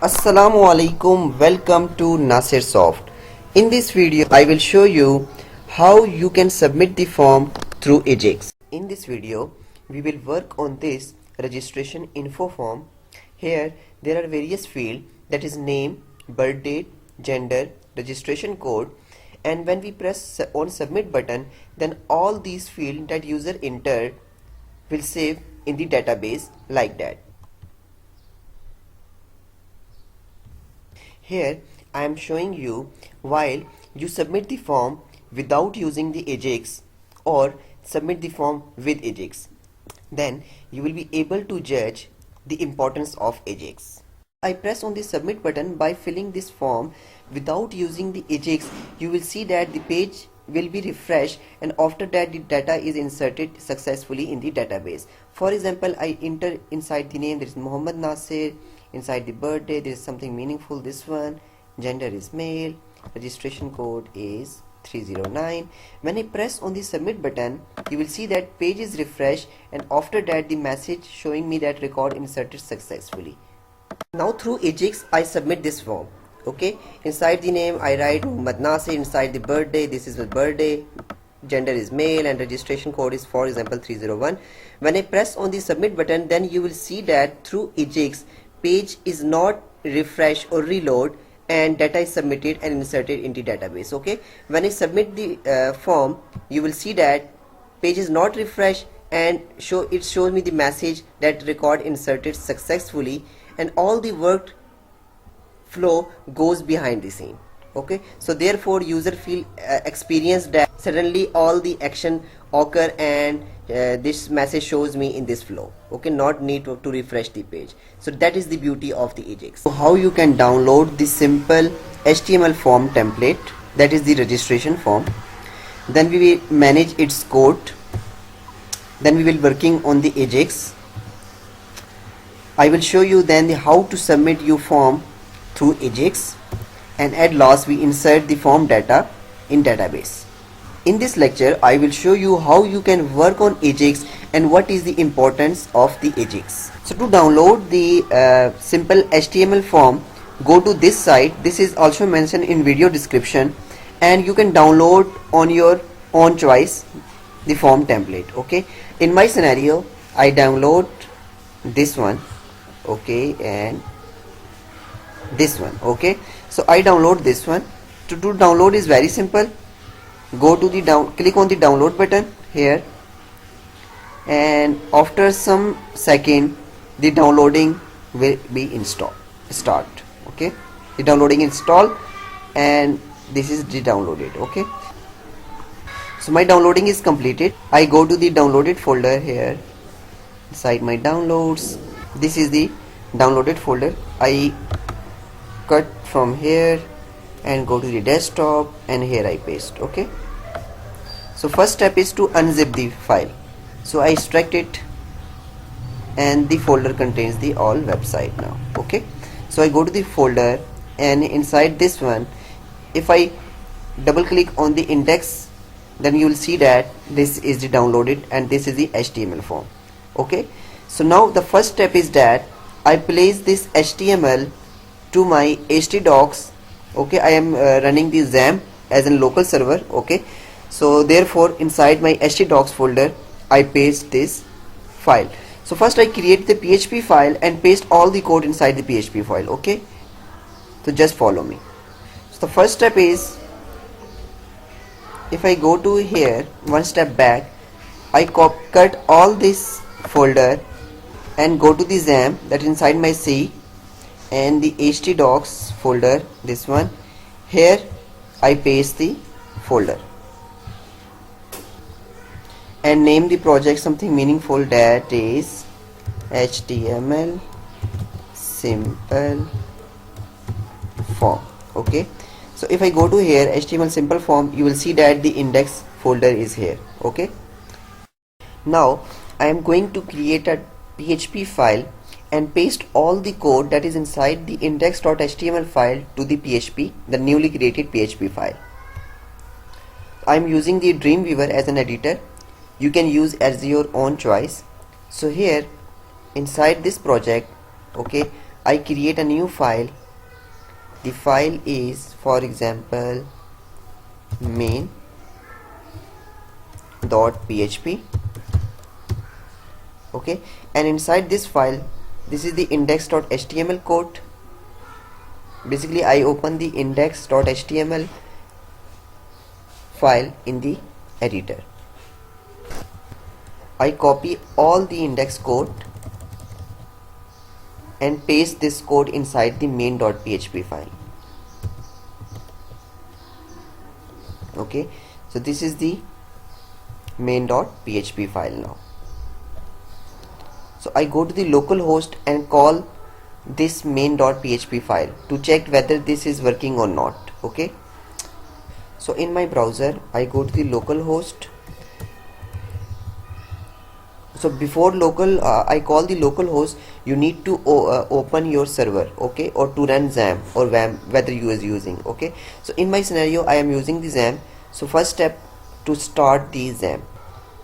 Assalamu alaikum, welcome to Nasir Soft. In this video I will show you how you can submit the form through Ajax. In this video we will work on this registration info form. Here there are various fields, that is name, birth date, gender, registration code, and when we press on submit button, then all these fields that user entered will save in the database like that. Here I am showing you while you submit the form without using the Ajax or submit the form with Ajax. Then you will be able to judge the importance of Ajax. I press on the submit button by filling this form without using the Ajax. You will see that the page will be refreshed, and after that the data is inserted successfully in the database. For example, I enter inside the name, there is Muhammad Nasir. Inside the birthday there is something meaningful, this one, gender is male, registration code is 309. When I press on the submit button, you will see that page is refreshed, and after that the message showing me that record inserted successfully. Now through Ajax I submit this form. Okay, inside the name I write Muhammad Nasir, inside the birthday this is my birthday, gender is male, and registration code is, for example, 301. When I press on the submit button, then you will see that through Ajax page is not refresh or reload, and data is submitted and inserted in the database. Okay, when I submit the form, you will see that page is not refreshed, and it shows me the message that record inserted successfully, and all the work flow goes behind the scene. Okay, so therefore user feel experience that suddenly all the action occur, and this message shows me in this flow. Okay, not need to refresh the page. So that is the beauty of the Ajax. So how you can download the simple HTML form template, that is the registration form. Then we will manage its code. Then we will working on the Ajax. I will show you then how to submit your form through Ajax, and at last we insert the form data in database. In this lecture I will show you how you can work on Ajax and what is the importance of the Ajax. So to download the simple HTML form, go to this site. This is also mentioned in video description, and you can download on your own choice the form template. Okay, in my scenario I download this one, okay, and this one. Okay, so I download this one. To download is very simple. Go to the click on the download button here, and after some second the downloading will be start. Okay, the downloading install, and this is the downloaded. Okay, so my downloading is completed. I go to the downloaded folder here inside my downloads. This is the downloaded folder. I cut from here and go to the desktop, and here I paste. Okay, so first step is to unzip the file. So I extract it, and the folder contains the all website now. Okay, so I go to the folder, and inside this one, if I double click on the index, then you will see that this is the downloaded, and this is the HTML form. Okay, so now the first step is that I place this HTML to my htdocs. Okay, I am running the XAMPP as a local server. Okay, so therefore inside my htdocs folder I paste this file. So first I create the PHP file and paste all the code inside the PHP file. Okay, so just follow me. So the first step is, if I go to here one step back, I cut all this folder and go to the XAMPP, that inside my C, and the htdocs folder, this one. Here I paste the folder and name the project something meaningful, that is HTML simple form. Okay, so if I go to here HTML simple form, you will see that the index folder is here. Okay, now I am going to create a PHP file and paste all the code that is inside the index.html file to the PHP, the newly created PHP file. I am using the Dreamweaver as an editor. You can use as your own choice. So here inside this project, okay, I create a new file. The file is, for example, main.php. okay, and inside this file, this is the index.html code. Basically I open the index.html file in the editor. I copy all the index code and paste this code inside the main.php file. Okay, so this is the main.php file now. So I go to the local host and call this main.php file to check whether this is working or not. Okay, so in my browser I go to the local host. So before I call the local host, you need to open your server, okay, or to run XAMPP or WAM, whether you is using. Okay, so in my scenario I am using the XAMPP. So first step to start the XAMPP.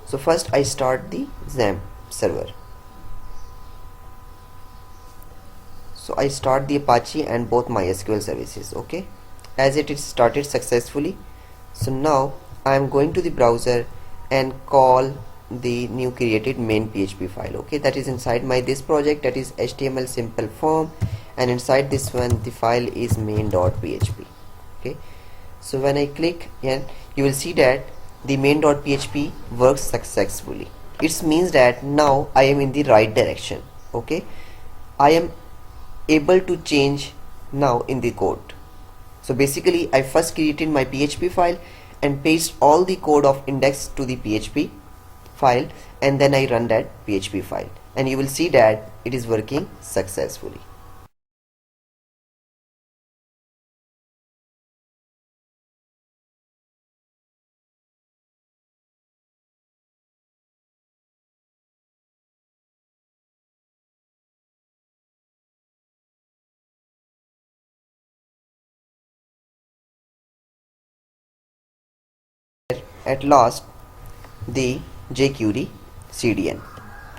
So first I start the XAMPP server. So I start the Apache and both MySQL services. Okay, as it is started successfully. So now I am going to the browser and call the new created main PHP file. Okay, that is inside my this project, that is HTML simple form, and inside this one the file is main.php. okay, so when I click here, you will see that the main.php works successfully. It means that now I am in the right direction. Okay, I am able to change now in the code. So basically I first created my PHP file and paste all the code of index to the PHP file, and then I run that PHP file, and you will see that it is working successfully. At last the jQuery CDN.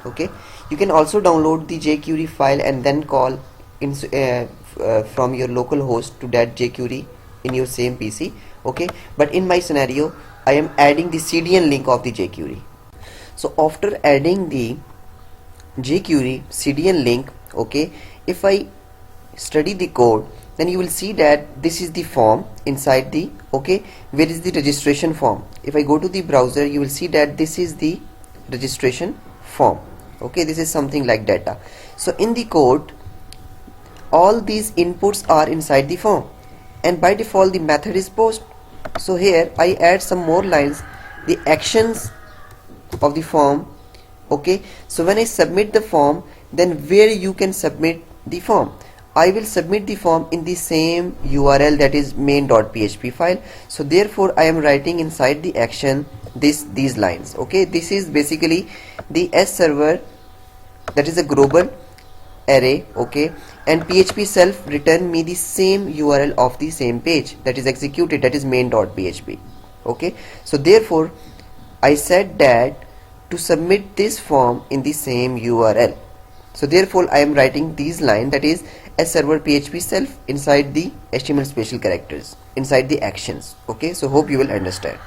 Okay, you can also download the jQuery file and then call from your local host to that jQuery in your same PC. Okay, but in my scenario I am adding the CDN link of the jQuery. So after adding the jQuery CDN link, okay, if I study the code, then you will see that this is the form inside the, okay, where is the registration form? If I go to the browser, you will see that this is the registration form. Okay, this is something like data. So in the code, all these inputs are inside the form, and by default the method is post. So here I add some more lines, the actions of the form. Okay, so when I submit the form, then where you can submit the form, I will submit the form in the same URL, that is main.php file. So therefore I am writing inside the action these lines. Okay, this is basically the S server, that is a global array. Okay, and PHP self return me the same URL of the same page that is executed, that is main.php. Okay, so therefore I said that to submit this form in the same URL. So therefore I am writing these lines, that is S server PHP self inside the HTML special characters, inside the actions. Okay, so hope you will understand.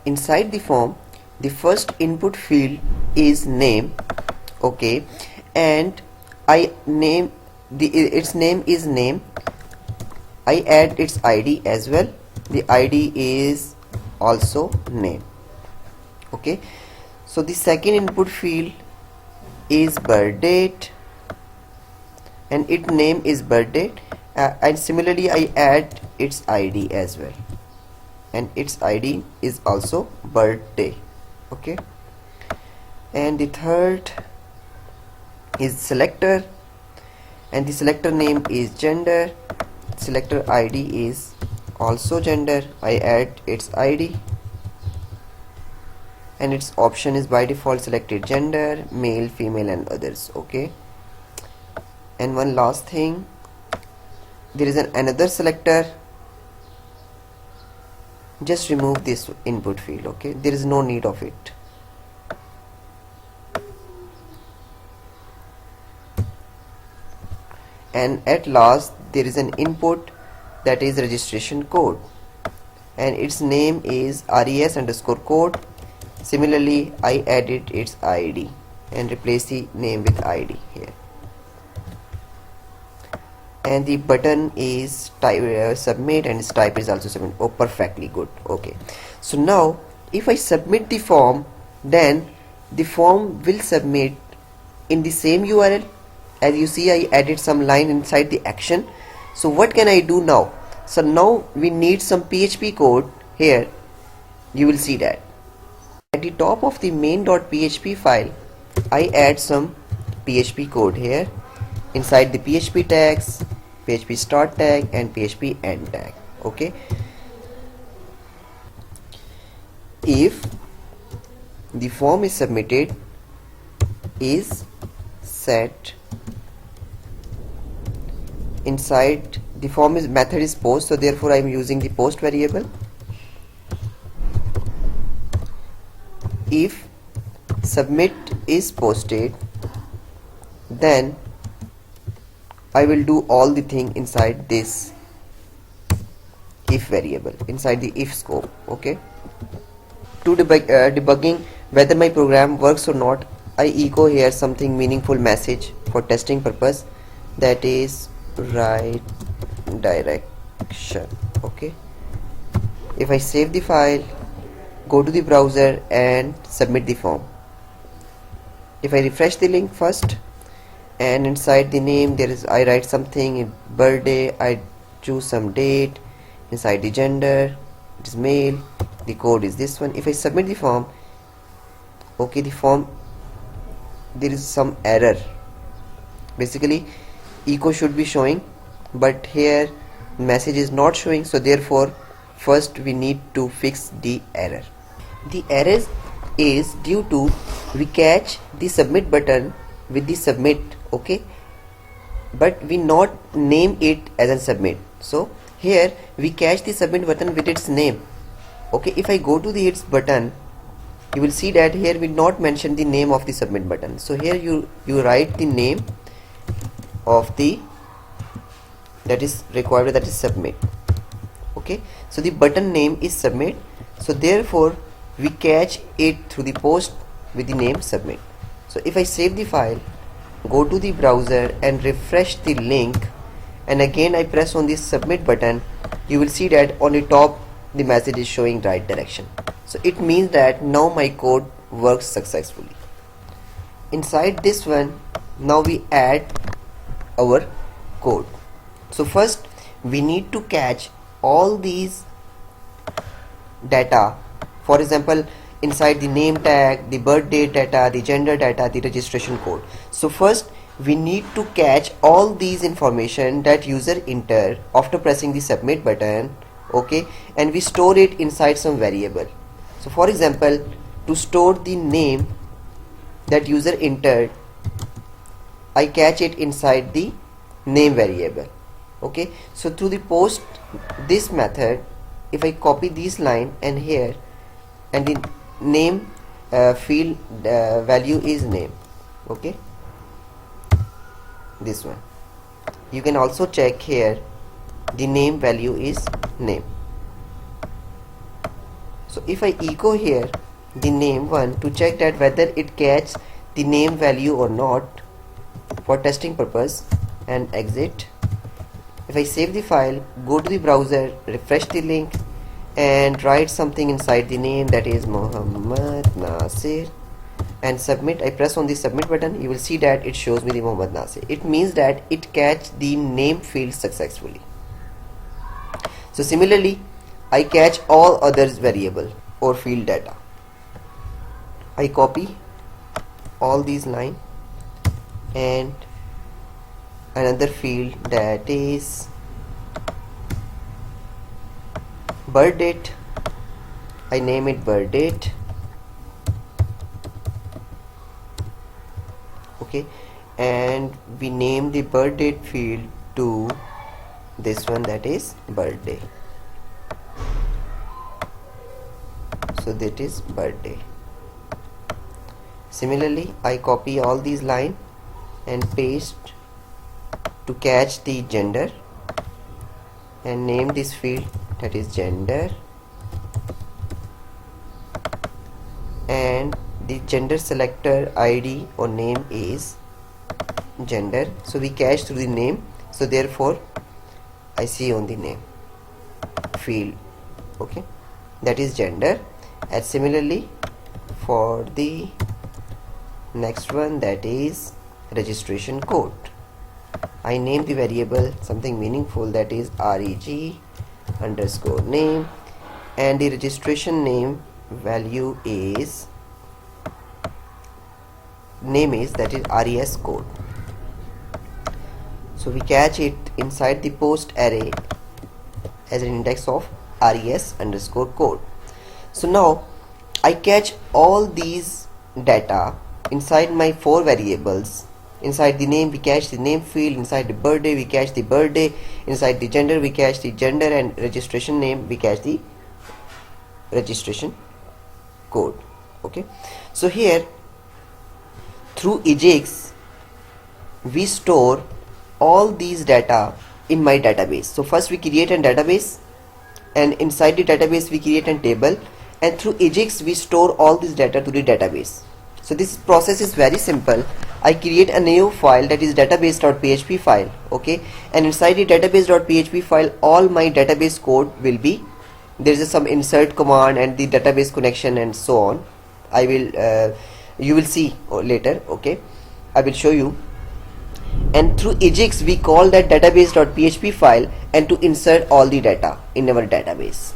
Inside the form, the first input field is name. Okay, and I name its name is name. I add its ID as well. The ID is also name. Okay, so the second input field is birth date, and its name is birth date, and similarly I add its ID as well, and its ID is also birthday. Okay, and the third is selector, and the selector name is gender, selector ID is also gender. I add its ID, and its option is by default selected gender, male, female, and others. Okay, and one last thing, there is another selector. Just remove this input field. Okay, there is no need of it. and at last there is an input, that is registration code, and its name is res_code. Similarly, I added its ID and replace the name with ID here, and the button is type submit, and its type is also submit. Oh, perfectly good. Okay, so now if I submit the form, then the form will submit in the same URL. As you see, I added some line inside the action. So what can I do now? So now we need some PHP code here. You will see that at the top of the main.php file, I add some PHP code here inside the PHP tags, PHP start tag and PHP end tag. Okay, if the form is submitted, is set inside the form is method is post, so therefore I am using the post variable. If submit is posted, then I will do all the thing inside this if variable, inside the if scope. Okay, to debugging whether my program works or not, I echo here something meaningful message for testing purpose, that is right direction. Okay, if I save the file, go to the browser and submit the form. If I refresh the link first, and inside the name there is, I write something birthday, I choose some date, inside the gender it is male, the code is this one. If I submit the form, okay, the form, there is some error. Basically echo should be showing, but here message is not showing, so therefore first we need to fix the error. The error is due to we catch the submit button with the submit, okay, but we not name it as a submit. So here we catch the submit button with its name. Okay, if I go to the its button, you will see that here we not mention the name of the submit button. So here you write the name of the that is required, that is submit. Okay, so the button name is submit, so therefore we catch it through the post with the name submit. So if I save the file, go to the browser and refresh the link, and again I press on this submit button, you will see that on the top the message is showing right direction. So it means that now my code works successfully. Inside this one, now we add our code. So first we need to catch all these data, for example inside the name tag, the birth date data, the gender data, the registration code. So first we need to catch all these information that user enter after pressing the submit button, okay, and we store it inside some variable. So for example, to store the name that user entered, I catch it inside the name variable. Okay, so through the post this method, if I copy this line and here, and the name field value is name, okay, this one, you can also check here the name value is name. So if I echo here the name one to check that whether it catches the name value or not for testing purpose, and exit. If I save the file, go to the browser, refresh the link and write something inside the name, that is Muhammad Nasir, and submit. I press on the submit button, you will see that it shows me the Muhammad Nasir. It means that it catch the name field successfully. So similarly I catch all others variable or field data. I copy all these line and another field, that is birth date, I name it birth date, okay, and we name the birth date field to this one, that is birthday. So that is birthday. Similarly I copy all these line and paste to catch the gender and name this field, that is gender, and the gender selector ID or name is gender. So we catch through the name, so therefore I see on the name field, okay, that is gender. And similarly for the next one, that is registration code, I name the variable something meaningful, that is reg underscore name, and the registration name value is that is res code. So we catch it inside the post array as an index of res underscore code. So now I catch all these data inside my 4 variables. Inside the name we catch the name field, inside the birthday we catch the birthday, inside the gender we catch the gender, and registration name we catch the registration code. Okay, so here through Ajax we store all these data in my database. So first we create a database, and inside the database we create a table, and through Ajax we store all this data to the database. So this process is very simple. I create a new file, that is database.php file, okay, and inside the database.php file all my database code will be, there is some insert command and the database connection and so on. I will you will see later, okay, I will show you. And through Ajax we call that database.php file and to insert all the data in our database.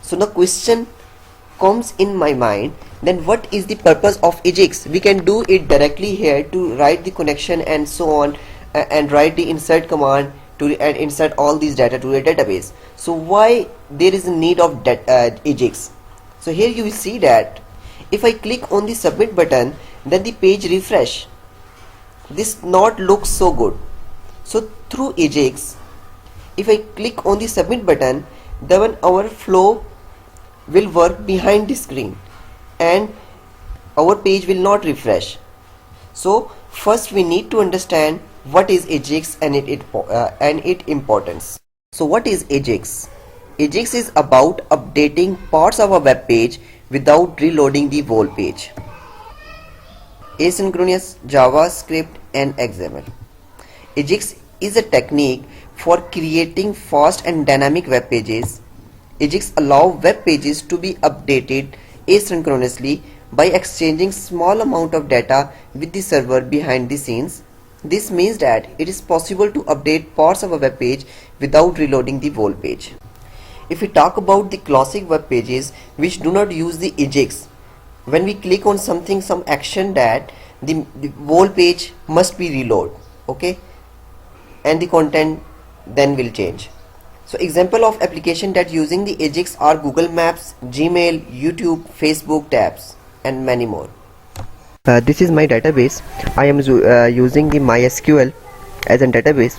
So the question comes in my mind, then what is the purpose of Ajax? We can do it directly here to write the connection and so on, and write the insert command to and insert all these data to a database. So why there is a need of Ajax? So here you will see that if I click on the submit button, then the page refresh. This not looks so good. So through Ajax, if I click on the submit button, then our flow will work behind the screen and our page will not refresh. So first we need to understand what is Ajax and its importance. So what is Ajax? Ajax is about updating parts of a web page without reloading the whole page. Asynchronous, JavaScript and XML. Ajax is a technique for creating fast and dynamic web pages. Ajax allows web pages to be updated asynchronously by exchanging small amount of data with the server behind the scenes. This means that it is possible to update parts of a web page without reloading the whole page. If we talk about the classic web pages which do not use the Ajax, when we click on something, some action, that the whole page must be reload, okay, and the content then will change. So example of application that using the Ajax are Google Maps, Gmail, YouTube, Facebook tabs and many more. This is my database. I am using the MySQL as a database.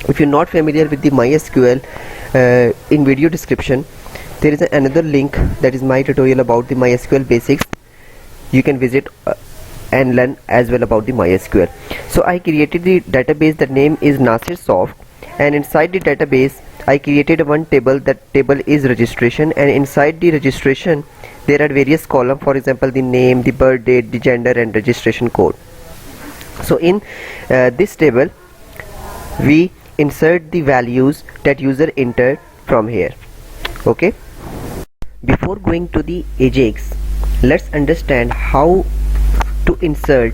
If you're not familiar with the MySQL, in video description there is another link, that is my tutorial about the MySQL basics. You can visit and learn as well about the MySQL. So I created the database, the name is Nasir Soft, and inside the database I created one table. That table is registration, and inside the registration there are various columns, for example the name, the birth date, the gender and registration code. So in this table we insert the values that user entered from here, okay. Before going to the Ajax, let's understand how to insert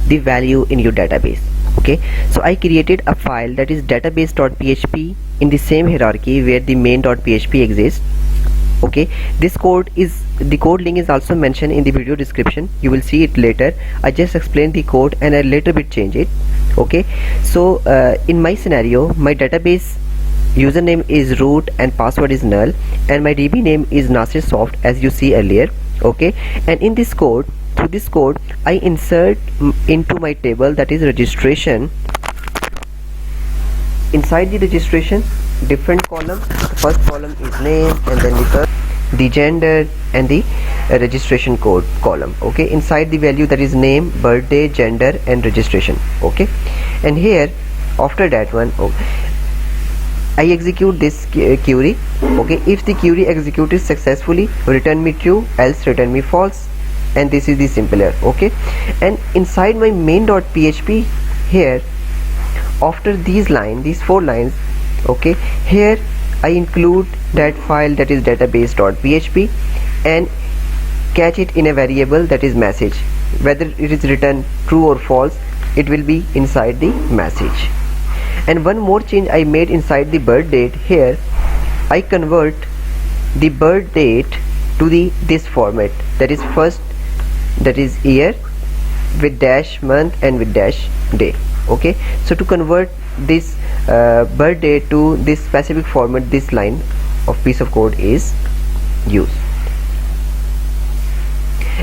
the value in your database, okay. So I created a file, that is database.php, in the same hierarchy where the main.php exists, okay. This code is, the code link is also mentioned in the video description. You will see it later. I just explained the code and I later bit change it, okay. So in my scenario, my database username is root and password is null, and my DB name is Nasir Soft as you see earlier, okay. And in this code, through this code I insert into my table, that is registration. Inside the registration, different columns. The first column is name, and then the gender and the registration code column, okay. Inside the value, that is name, birthday, gender and registration, okay. And here After that one, I execute this query. Okay, if the query executed successfully, return me true, else return me false, and this is the simpler. Okay, and inside my main.php here, after these 4 lines, okay, here I include that file, that is database.php, and catch it in a variable, that is message. Whether it is written true or false, it will be inside the message. And one more change I made inside the birth date. Here I convert the birth date to this format, that is first, that is year with dash month and with dash day. Okay, so to convert this birth date to this specific format, this line of piece of code is used.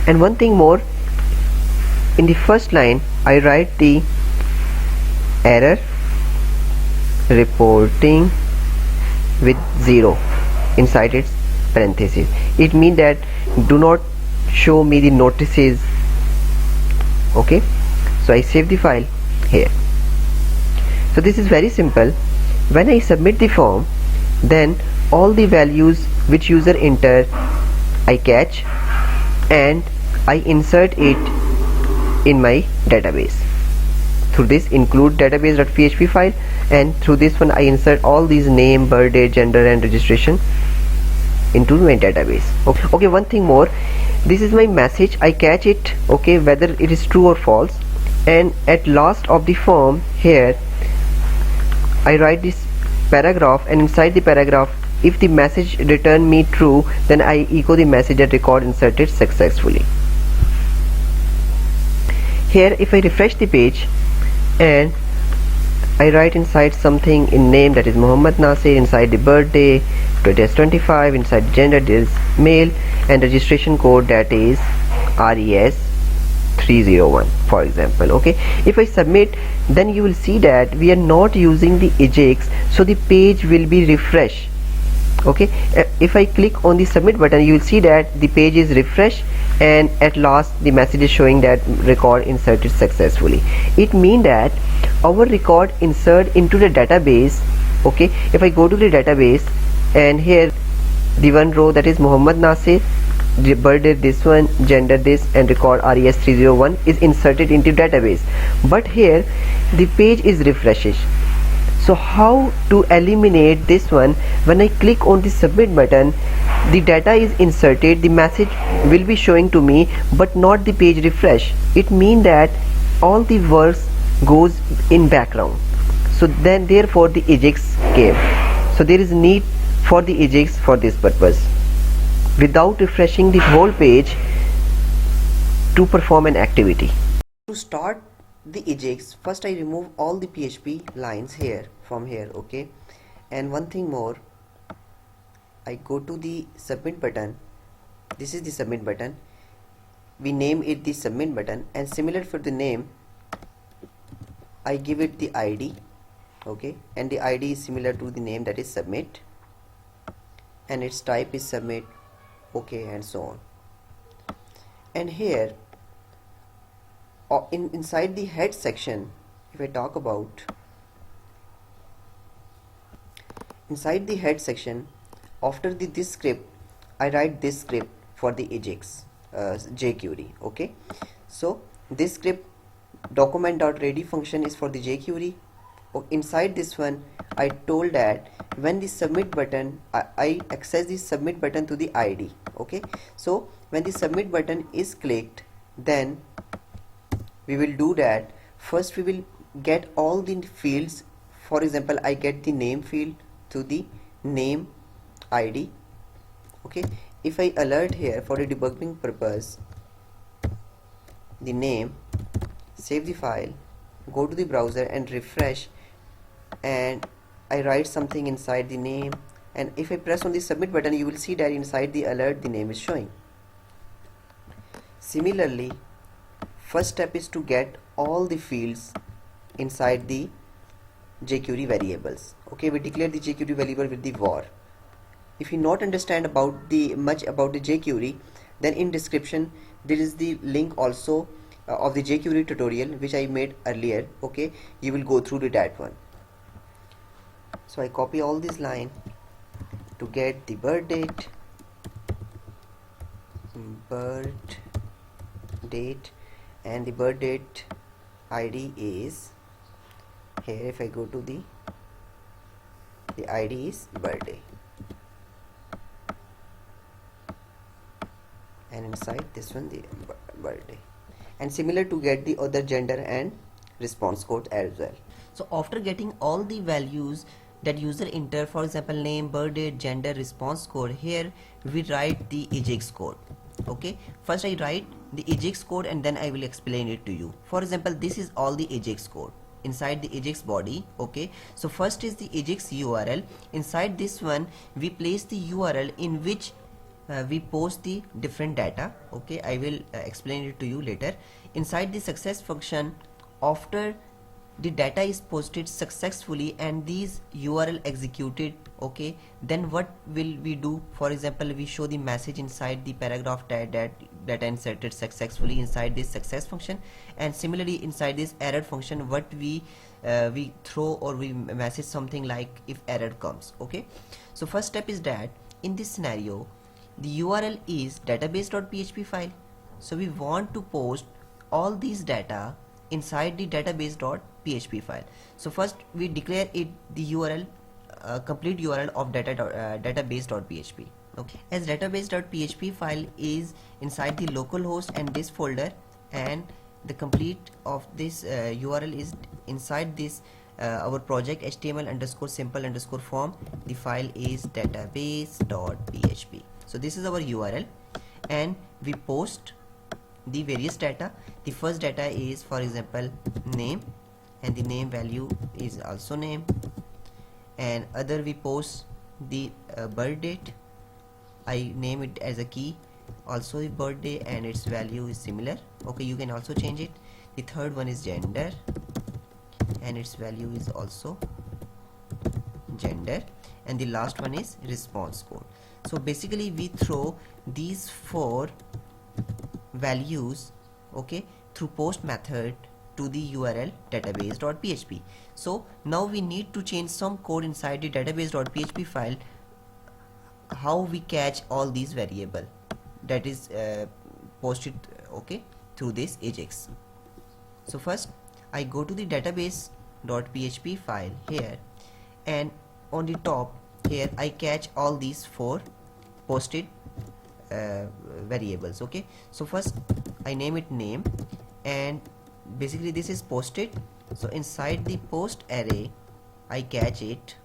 And one thing more, in the first line I write the error reporting with 0 inside its parentheses. It means that do not show me the notices. Okay, so I save the file here. So this is very simple. When I submit the form, then all the values which user enter I catch and I insert it in my database through this include database.php file, and through this one I insert all these name, birth date, gender and registration into my database. Okay, one thing more, this is my message, I catch it, okay, whether it is true or false, and at last of the form here I write this paragraph, and inside the paragraph, if the message return me true, then I echo the message that record inserted successfully. Here if I refresh the page and I write inside something in name, that is Muhammad Nasir, inside the birthday it is 25, inside the gender it is male, and registration code that is RES 301 for example. Okay, if I submit, then you will see that we are not using the Ajax, so the page will be refreshed. Okay, if I click on the submit button, you will see that the page is refreshed, and at last the message is showing that record inserted successfully. It means that our record insert into the database. Okay, if I go to the database, and here the one row, that is Muhammad Nasir, the birthday this one, gender this, and record RES 301 is inserted into database, but here the page is refreshes. So how to eliminate this one? When I click on the submit button, the data is inserted, the message will be showing to me, but not the page refresh. It means that all the works goes in background. So then therefore the Ajax came. So there is need for the Ajax for this purpose, without refreshing the whole page to perform an activity. To start the Ajax, first I remove all the PHP lines here from here. Okay, and one thing more, I go to the submit button. This is the submit button. We name it the submit button, and similar for the name, I give it the ID. Okay, and the ID is similar to the name, that is submit, and its type is submit. Okay, and so on. And here inside the head section, if I talk about inside the head section, after this script I write this script for the Ajax jQuery. Okay, so this script document.ready function is for the jQuery. Inside this one I told that when the submit button, I access the submit button to the ID. Okay, so when the submit button is clicked, then we will do that. First we will get all the fields. For example, I get the name field to the name ID. Okay, if I alert here for the debugging purpose the name, save the file, go to the browser and refresh, and I write something inside the name, and if I press on the submit button, you will see that inside the alert the name is showing. Similarly, first step is to get all the fields inside the jQuery variables. Okay, we declare the jQuery variable with the var. If you not understand much about the jQuery, then in description there is the link also of the jQuery tutorial which I made earlier. Okay, you will go through that one. So I copy all this line to get the birth date, and the birth date ID is here. If I go to the ID is birthday, and inside this one the birthday, and similar to get the other gender and response code as well. So after getting all the values that user enter, for example name, birth date, gender, response code, here we write the Ajax code. Okay, first I write the Ajax code and then I will explain it to you. For example, this is all the Ajax code inside the Ajax body. Okay, so first is the Ajax URL. Inside this one we place the URL in which we post the different data. Okay, I will explain it to you later. Inside the success function, after the data is posted successfully and these URL executed, okay, then what will we do? For example, we show the message inside the paragraph that data inserted successfully inside this success function, and similarly inside this error function what we throw or we message something like if error comes. Okay, so first step is that in this scenario the URL is database.php file, so we want to post all these data inside the database.php file. So first we declare it the URL, complete URL of database.php. Okay, as database.php file is inside the localhost and this folder, and the complete of this URL is inside this our project html_simple_form. The file is database.php. so this is our URL, and we post the various data. The first data is, for example, name, and the name value is also name, and other we post the birth date. I name it as a key, also the birthday, and its value is similar. Okay, you can also change it. The third one is gender, and its value is also gender, and the last one is response code. So basically we throw these 4 values, okay, through post method to the URL database.php. So now we need to change some code inside the database.php file, how we catch all these variable that is posted, okay, through this Ajax. So first I go to the database.php file here, and on the top here I catch all these 4 posted variables. Okay, so first I name it name, and basically this is posted. So inside the post array I catch it,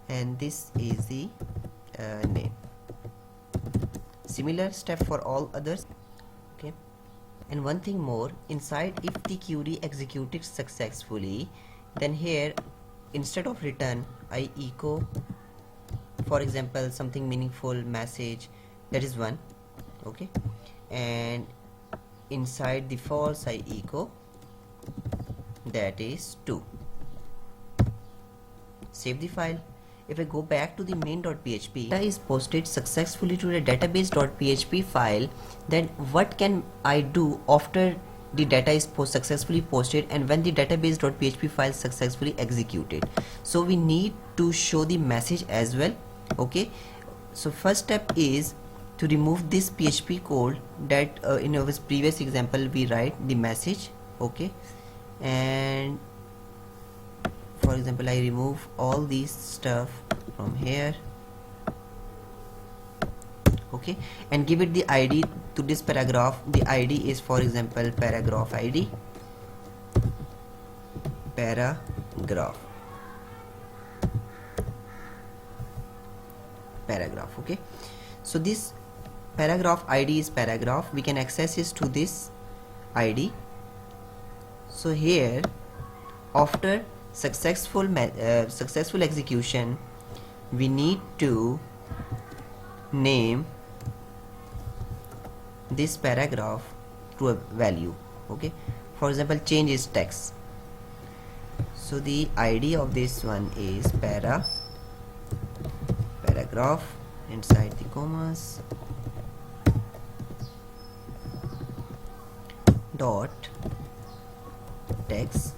and this is the name. Similar step for all others. Okay, and one thing more, inside if the query executed successfully, then here instead of return I echo, for example, something meaningful message, that is 1. Okay, and inside the false I echo, that is 2. Save the file. If I go back to the main.php, data is posted successfully to the database.php file, then what can I do after the data is successfully posted and when the database.php file successfully executed? So we need to show the message as well. Okay, so first step is to remove this PHP code that in our previous example we write the message. Okay, and for example I remove all these stuff from here. Okay, and give it the ID to this paragraph. The ID is, for example, paragraph ID, paragraph. Okay, so this paragraph ID is paragraph. We can access this to this ID. So here after successful execution we need to name this paragraph to a value. Okay, for example change is text. So the ID of this one is paragraph inside the commas. dot text,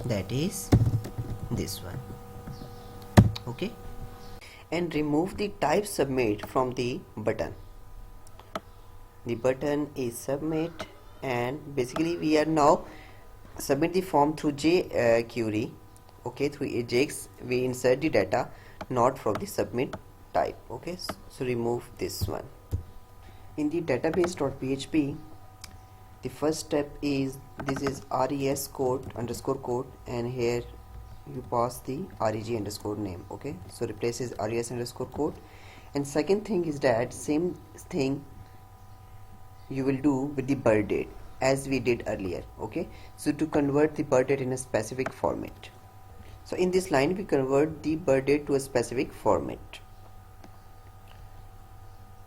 that is this one. Okay, and remove the type submit from the button. The button is submit, and basically we are now submit the form through jQuery. Okay, through Ajax we insert the data, not from the submit type. Okay, so remove this one. In the database.php, the first step is this is res code underscore code, and here you pass the reg underscore name. Okay, so replaces res underscore code. And second thing is that same thing you will do with the birth date as we did earlier. Okay, so to convert the birth date in a specific format, so in this line we convert the birth date to a specific format.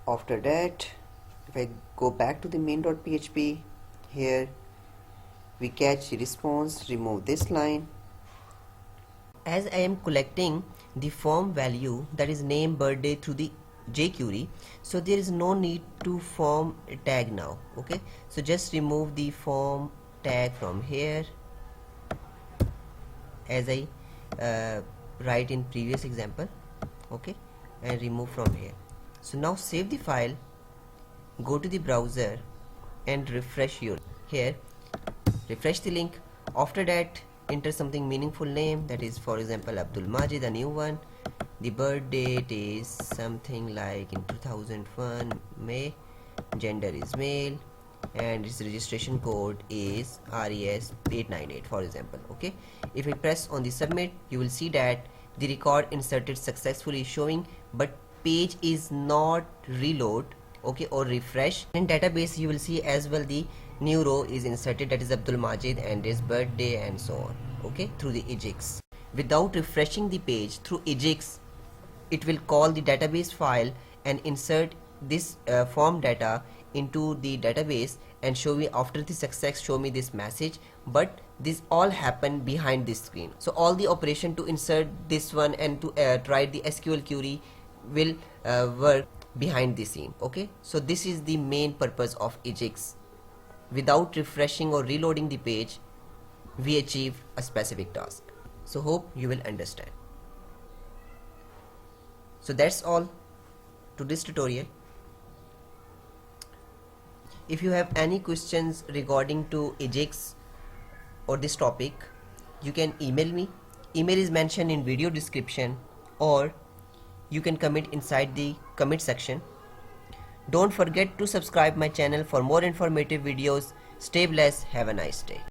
After that, if I go back to the main.php, here we catch the response, remove this line. As I am collecting the form value, that is name, birthday, through the jQuery, so there is no need to form a tag now. Okay, so just remove the form tag from here, as I write in previous example. Okay, and remove from here. So now save the file, go to the browser and refresh your here, refresh the link. After that, enter something meaningful name, that is for example Abdul Majid, a new one. The birth date is something like in 2001 May, gender is male, and its registration code is res 898 for example. Okay, if I press on the submit, you will see that the record inserted successfully showing, but page is not reload. Okay, or refresh. In database you will see as well the new row is inserted, that is Abdul Majid and his birthday and so on. Okay, through the Ajax. Without refreshing the page through Ajax, it will call the database file and insert this form data into the database and show me after the success, show me this message. But this all happen behind this screen. So all the operation to insert this one and to write the SQL query will work behind the scene. Okay, so this is the main purpose of Ajax. Without refreshing or reloading the page, we achieve a specific task. So hope you will understand. So that's all to this tutorial. If you have any questions regarding to Ajax or this topic, you can email me. Email is mentioned in video description, or you can comment inside the comment section. Don't forget to subscribe my channel for more informative videos. Stay blessed. Have a nice day.